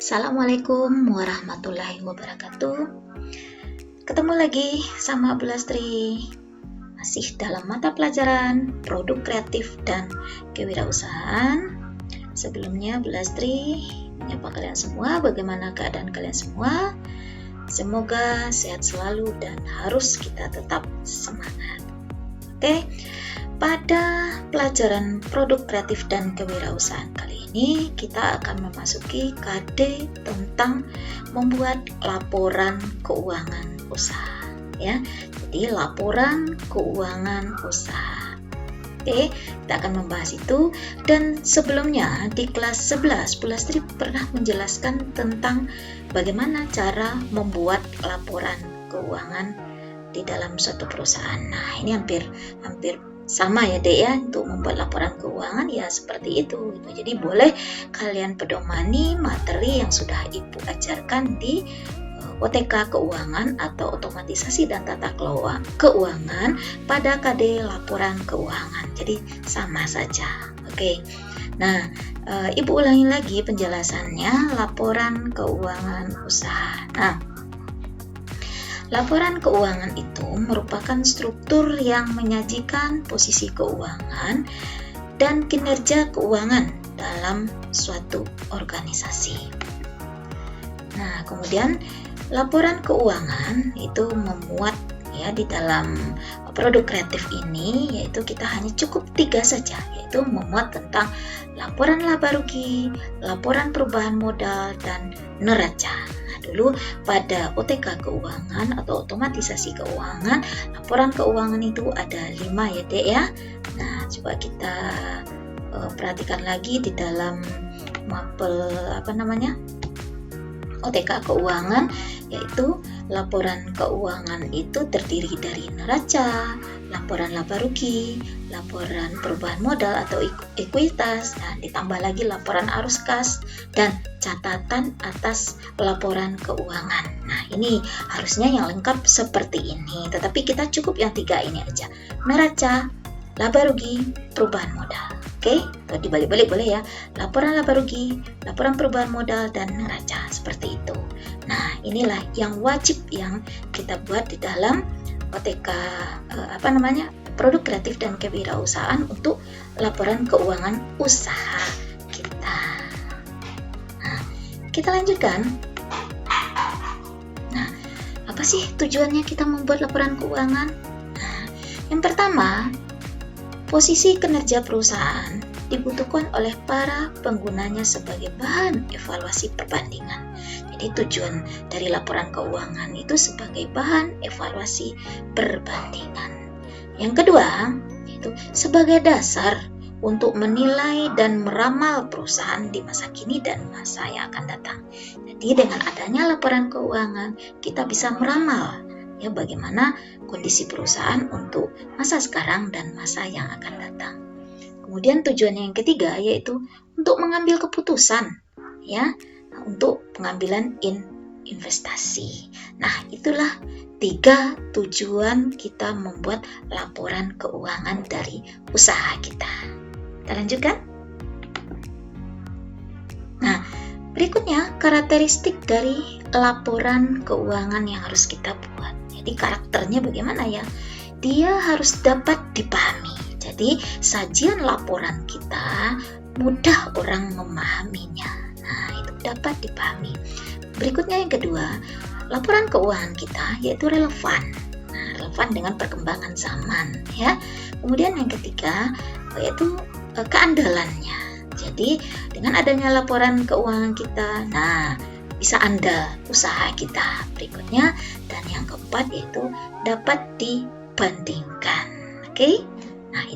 Assalamualaikum warahmatullahi wabarakatuh. Ketemu lagi sama Bu Lastri. Masih dalam mata pelajaran Produk Kreatif dan Kewirausahaan. Sebelumnya Bu Lastri menyapa kalian semua, bagaimana keadaan kalian semua? Semoga sehat selalu dan harus kita tetap semangat. Oke. Pada pelajaran Produk Kreatif dan Kewirausahaan kali ini, kita akan memasuki KD tentang membuat laporan keuangan usaha. Ya, jadi laporan keuangan usaha. Oke, kita akan membahas itu. Dan sebelumnya di kelas 11, Bu Lastri pernah menjelaskan tentang bagaimana cara membuat laporan keuangan di dalam suatu perusahaan. Nah, ini hampir sama ya Dek ya, untuk membuat laporan keuangan ya seperti itu. Jadi boleh kalian pedomani materi yang sudah Ibu ajarkan di OTK keuangan atau otomatisasi dan tata kelola keuangan pada KD laporan keuangan. Jadi sama saja. Oke. Nah, Ibu ulangi lagi penjelasannya laporan keuangan usaha. Nah, laporan keuangan itu merupakan struktur yang menyajikan posisi keuangan dan kinerja keuangan dalam suatu organisasi. Nah, kemudian laporan keuangan itu memuat ya di dalam produk kreatif ini, yaitu kita hanya cukup 3 saja, yaitu memuat tentang laporan laba rugi, laporan perubahan modal, dan neraca. Dulu pada OTK keuangan atau otomatisasi keuangan, laporan keuangan itu ada 5 ya Dek ya. Nah, coba kita perhatikan lagi di dalam mapel OTK keuangan, yaitu laporan keuangan itu terdiri dari neraca, laporan laba rugi, laporan perubahan modal atau ekuitas, dan ditambah lagi laporan arus kas dan catatan atas laporan keuangan. Nah, ini harusnya yang lengkap seperti ini, tetapi kita cukup yang 3 ini aja. Neraca, laba rugi, perubahan modal. Oke, atau dibalik-balik boleh ya. Laporan laba rugi, laporan perubahan modal, dan neraca, seperti itu. Nah, inilah yang wajib yang kita buat di dalam OTK Produk Kreatif dan Kewirausahaan untuk laporan keuangan usaha kita. Nah, kita lanjutkan. Nah, apa sih tujuannya kita membuat laporan keuangan? Nah, yang pertama, posisi kinerja perusahaan dibutuhkan oleh para penggunanya sebagai bahan evaluasi perbandingan. Jadi tujuan dari laporan keuangan itu sebagai bahan evaluasi perbandingan. Yang kedua, yaitu sebagai dasar untuk menilai dan meramal perusahaan di masa kini dan masa yang akan datang. Jadi dengan adanya laporan keuangan, kita bisa meramal ya bagaimana kondisi perusahaan untuk masa sekarang dan masa yang akan datang. Kemudian tujuan yang ketiga yaitu untuk mengambil keputusan ya, untuk pengambilan investasi. Nah, itulah 3 tujuan kita membuat laporan keuangan dari usaha kita. Kita lanjutkan. Nah, berikutnya karakteristik dari laporan keuangan yang harus kita buat. Jadi karakternya bagaimana ya? Dia harus dapat dipahami. Jadi sajian laporan kita mudah orang memahaminya. Nah, itu dapat dipahami. Berikutnya yang kedua, laporan keuangan kita yaitu relevan. Nah, relevan dengan perkembangan zaman ya. Kemudian yang ketiga yaitu keandalannya. Jadi dengan adanya laporan keuangan kita, nah bisa andal usaha kita berikutnya. Dan yang keempat yaitu dapat dibandingkan. Oke? Nah,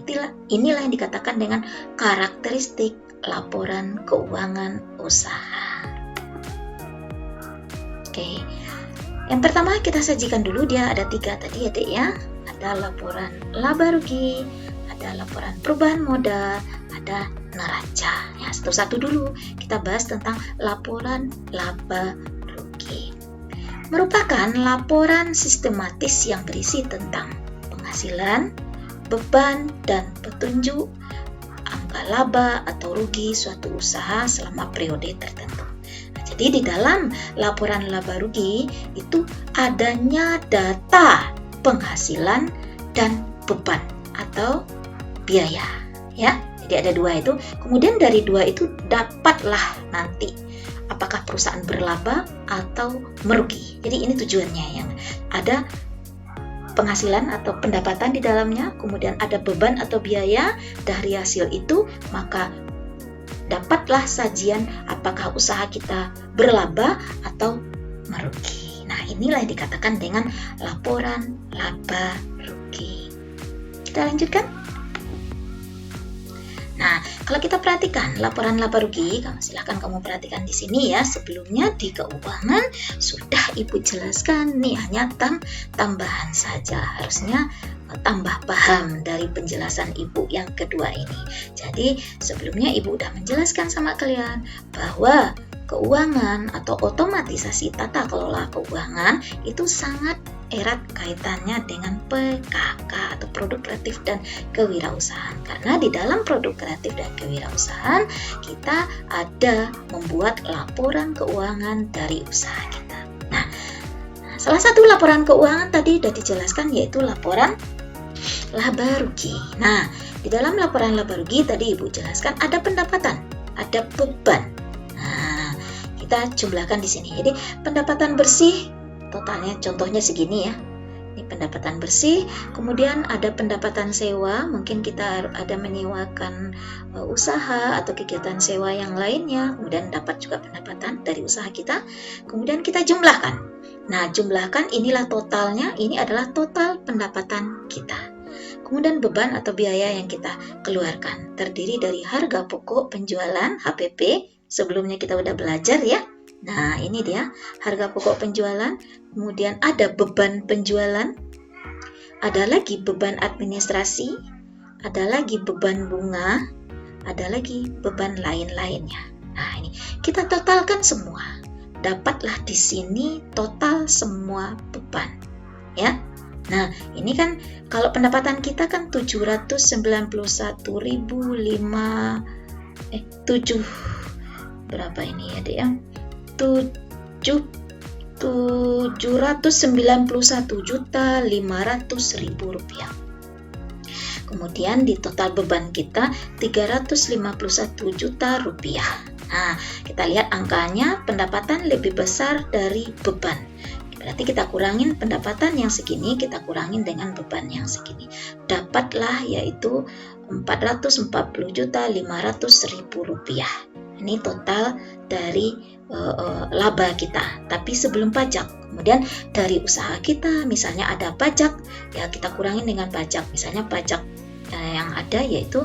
inilah yang dikatakan dengan karakteristik laporan keuangan usaha. Oke. Yang pertama kita sajikan dulu, dia ada 3 tadi ya Dek ya. Ada laporan laba rugi, ada laporan perubahan modal, ada neraca. Ya, satu-satu dulu kita bahas tentang laporan laba rugi. Merupakan laporan sistematis yang berisi tentang penghasilan, beban, dan petunjuk angka laba atau rugi suatu usaha selama periode tertentu. Nah, Jadi di dalam laporan laba rugi itu adanya data penghasilan dan beban atau biaya, ya. Jadi ada dua itu. Kemudian dari dua itu dapatlah nanti apakah perusahaan berlaba atau merugi. Jadi ini tujuannya, yang ada penghasilan atau pendapatan di dalamnya, kemudian ada beban atau biaya. Dari hasil itu maka dapatlah sajian apakah usaha kita berlaba atau merugi. Nah, inilah yang dikatakan dengan laporan laba rugi. Kita lanjutkan. Nah, kalau kita perhatikan laporan laba rugi, silahkan kamu perhatikan di sini ya. Sebelumnya di keuangan sudah Ibu jelaskan, nih hanya tambahan saja. Harusnya tambah paham dari penjelasan Ibu yang kedua ini. Jadi sebelumnya Ibu udah menjelaskan sama kalian bahwa keuangan atau otomatisasi tata kelola keuangan itu sangat erat kaitannya dengan PKK atau produk kreatif dan kewirausahaan. Karena di dalam produk kreatif dan kewirausahaan kita ada membuat laporan keuangan dari usaha kita. Nah, salah satu laporan keuangan tadi sudah dijelaskan yaitu laporan laba rugi. Nah, di dalam laporan laba rugi tadi Ibu jelaskan ada pendapatan, ada beban. Nah, kita jumlahkan di sini. Jadi pendapatan bersih totalnya contohnya segini ya. Ini pendapatan bersih, kemudian ada pendapatan sewa, mungkin kita ada menyewakan usaha atau kegiatan sewa yang lainnya, kemudian dapat juga pendapatan dari usaha kita. Kemudian kita jumlahkan. Nah, jumlahkan inilah totalnya, ini adalah total pendapatan kita. Kemudian beban atau biaya yang kita keluarkan terdiri dari harga pokok penjualan HPP, sebelumnya kita udah belajar ya. Nah, ini dia harga pokok penjualan, kemudian ada beban penjualan, ada lagi beban administrasi, ada lagi beban bunga, ada lagi beban lain-lainnya. Nah, ini kita totalkan semua. Dapatlah di sini total semua beban, ya. Nah, ini kan kalau pendapatan kita kan 791.500 berapa ini ya, Dek ya? 791.500.000 rupiah. Kemudian di total beban kita 351 juta rupiah. Nah, kita lihat angkanya pendapatan lebih besar dari beban. Berarti kita kurangin pendapatan yang segini, kita kurangin dengan beban yang segini. Dapatlah yaitu 440.500.000 rupiah. Ini total dari laba kita, tapi sebelum pajak. Kemudian dari usaha kita, misalnya ada pajak, ya kita kurangin dengan pajak. Misalnya pajak yang ada yaitu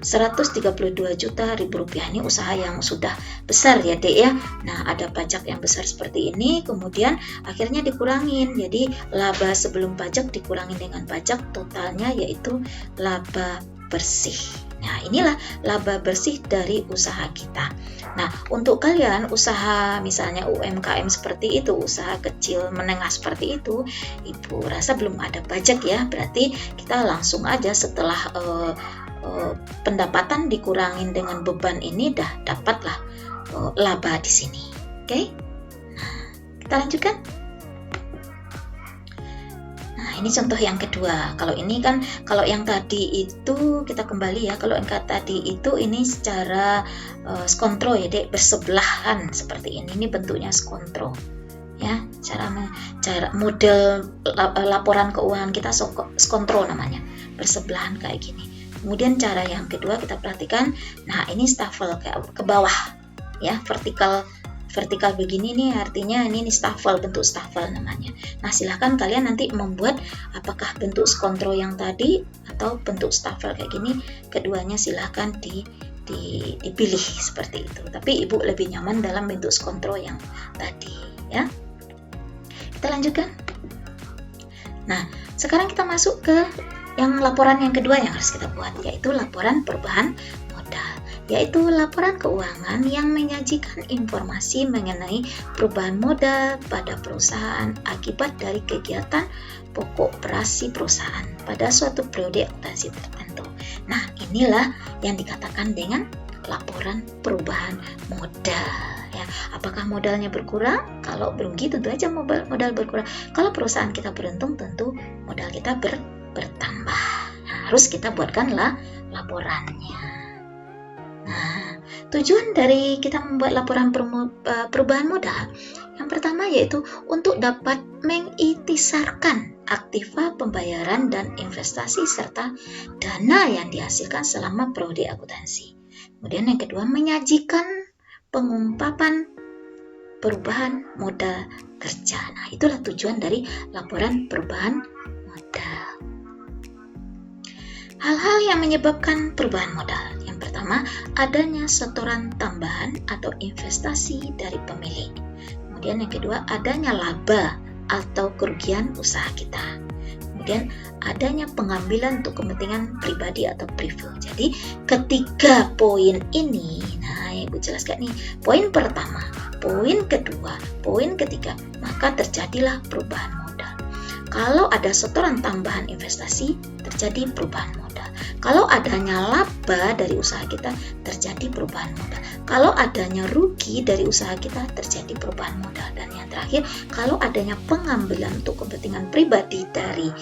132 juta rupiah. Ini usaha yang sudah besar ya, Dek ya. Nah, ada pajak yang besar seperti ini, kemudian akhirnya dikurangin. Jadi laba sebelum pajak dikurangin dengan pajak, totalnya yaitu laba bersih. Nah, inilah laba bersih dari usaha kita. Nah, untuk kalian usaha misalnya UMKM seperti itu, usaha kecil menengah seperti itu, Ibu rasa belum ada pajak ya. Berarti kita langsung aja setelah pendapatan dikurangin dengan beban ini dah dapatlah laba di sini. Oke? Nah, kita lanjutkan. Nah, ini contoh yang kedua. Kalau ini kan, kalau yang tadi itu kita kembali ya. Kalau yang tadi itu ini secara skontro ya, Dek, bersebelahan seperti ini. Ini bentuknya skontro. Ya, cara model laporan keuangan kita skontro namanya. Bersebelahan kayak gini. Kemudian cara yang kedua kita perhatikan. Nah, ini staffel kayak ke bawah ya, vertikal begini nih, artinya ini staffel, bentuk staffel namanya. Nah, silahkan kalian nanti membuat apakah bentuk skontro yang tadi atau bentuk staffel kayak gini, keduanya silahkan dipilih seperti itu. Tapi Ibu lebih nyaman dalam bentuk skontro yang tadi ya. Kita lanjutkan. Nah, sekarang kita masuk ke yang laporan yang kedua yang harus kita buat, yaitu laporan perubahan modal, yaitu laporan keuangan yang menyajikan informasi mengenai perubahan modal pada perusahaan akibat dari kegiatan pokok operasi perusahaan pada suatu periode operasi tertentu. Nah, inilah yang dikatakan dengan laporan perubahan modal. Ya, apakah modalnya berkurang? Kalau berugi tentu aja modal berkurang. Kalau perusahaan kita beruntung tentu modal kita bertambah. Nah, harus kita buatkanlah laporannya. Nah, tujuan dari kita membuat laporan perubahan modal yang pertama yaitu untuk dapat mengikhtisarkan aktiva pembayaran dan investasi serta dana yang dihasilkan selama prodi akuntansi. Kemudian yang kedua, menyajikan pengungkapan perubahan modal kerja. Nah, itulah tujuan dari laporan perubahan modal. Hal-hal yang menyebabkan perubahan modal. Yang pertama, adanya setoran tambahan atau investasi dari pemilik. Kemudian yang kedua, adanya laba atau kerugian usaha kita. Kemudian adanya pengambilan untuk kepentingan pribadi atau privat. Jadi ketiga poin ini, nah Ibu jelaskan nih, poin pertama, poin kedua, poin ketiga, maka terjadilah perubahan modal. Kalau ada setoran tambahan investasi, terjadi perubahan modal. Kalau adanya laba dari usaha kita, terjadi perubahan modal. Kalau adanya rugi dari usaha kita, terjadi perubahan modal. Dan yang terakhir, kalau adanya pengambilan untuk kepentingan pribadi dari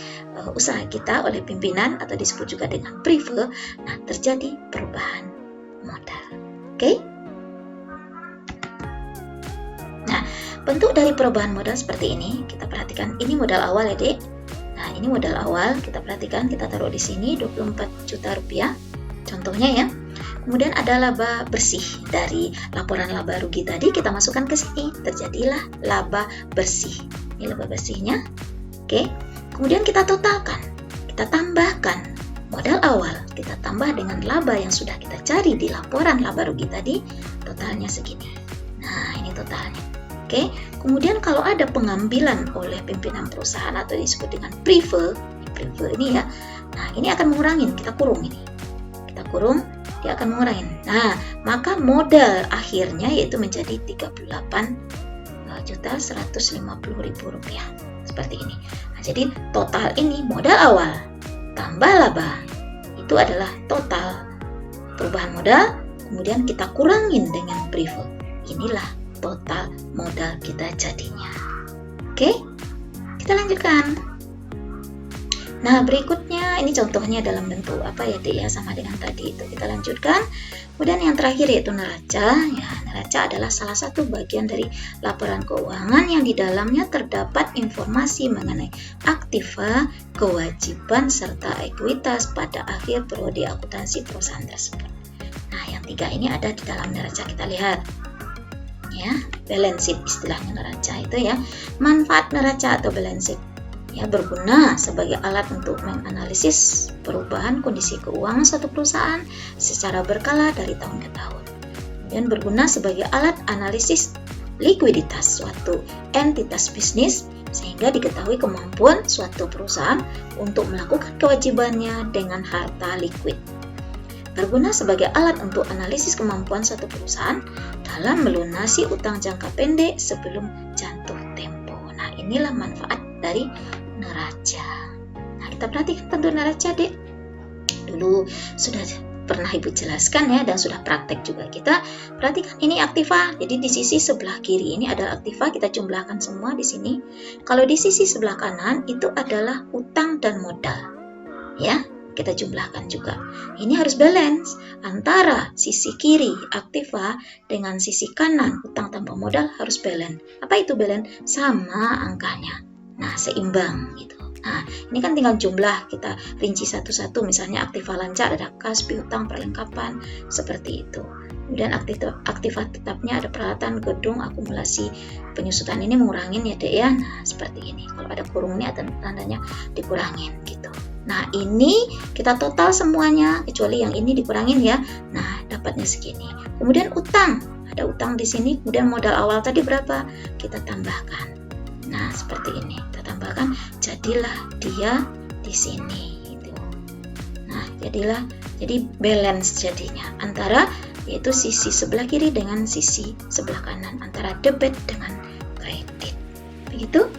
usaha kita oleh pimpinan atau disebut juga dengan prive, nah terjadi perubahan modal. Oke? Nah, bentuk dari perubahan modal seperti ini, kita perhatikan. Ini modal awal ya, Dek. Nah, ini modal awal, kita perhatikan, kita taruh di sini 24 juta rupiah. Contohnya ya. Kemudian ada laba bersih dari laporan laba rugi tadi, kita masukkan ke sini, terjadilah laba bersih. Ini laba bersihnya. Oke. Kemudian kita totalkan, kita tambahkan modal awal, kita tambah dengan laba yang sudah kita cari di laporan laba rugi tadi, totalnya segini. Nah, ini totalnya. Oke. Kemudian kalau ada pengambilan oleh pimpinan perusahaan atau disebut dengan prive ini ya. Nah, ini akan mengurangin, kita kurung ini. Kita kurung, dia akan mengurangin. Nah, maka modal akhirnya yaitu menjadi 38.150.000 rupiah. Seperti ini. Nah, jadi total ini modal awal tambah laba. Itu adalah total perubahan modal. Kemudian kita kurangin dengan prive. Inilah total modal kita jadinya. Oke, kita lanjutkan. Nah, berikutnya ini contohnya dalam bentuk apa ya, Dek ya, sama dengan tadi itu. Kita lanjutkan. Kemudian yang terakhir yaitu neraca. Ya, neraca adalah salah satu bagian dari laporan keuangan yang di dalamnya terdapat informasi mengenai aktiva, kewajiban serta ekuitas pada akhir prodi akuntansi perusahaan tersebut. Nah, yang tiga ini ada di dalam neraca, kita lihat. Ya, balance sheet istilahnya neraca itu ya. Manfaat neraca atau balance sheet ya berguna sebagai alat untuk menganalisis perubahan kondisi keuangan suatu perusahaan secara berkala dari tahun ke tahun. Dan berguna sebagai alat analisis likuiditas suatu entitas bisnis sehingga diketahui kemampuan suatu perusahaan untuk melakukan kewajibannya dengan harta likuid. Berguna sebagai alat untuk analisis kemampuan suatu perusahaan dalam melunasi utang jangka pendek sebelum jatuh tempo. Nah, inilah manfaat dari neraca. Nah, kita perhatikan tentu neraca, Dek. Dulu sudah pernah Ibu jelaskan ya, dan sudah praktek juga kita. Perhatikan ini aktiva. Jadi di sisi sebelah kiri ini adalah aktiva, kita jumlahkan semua di sini. Kalau di sisi sebelah kanan itu adalah utang dan modal. Ya, kita jumlahkan juga. Ini harus balance antara sisi kiri aktiva dengan sisi kanan utang tambah modal, harus balance. Apa itu balance? Sama angkanya. Nah, seimbang gitu. Nah, ini kan tinggal jumlah, kita rinci satu-satu, misalnya aktiva lancar ada kas, piutang, perlengkapan, seperti itu. Kemudian aktiva tetapnya ada peralatan, gedung, akumulasi, penyusutan ini mengurangin ya, Dek ya. Nah, seperti ini. Kalau ada kurung ini ada tandanya dikurangin gitu. Nah, ini kita total semuanya kecuali yang ini dikurangin ya. Nah, dapatnya segini. Kemudian utang, ada utang di sini. Kemudian modal awal tadi berapa? Kita tambahkan. Nah, seperti ini. Kita tambahkan, jadilah dia di sini gitu. Nah, jadi balance jadinya antara yaitu sisi sebelah kiri dengan sisi sebelah kanan, antara debit dengan kredit. Begitu?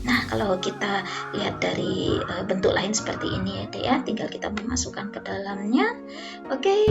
Nah, Kalau kita lihat dari bentuk lain seperti ini ya, tinggal kita memasukkan ke dalamnya. Oke.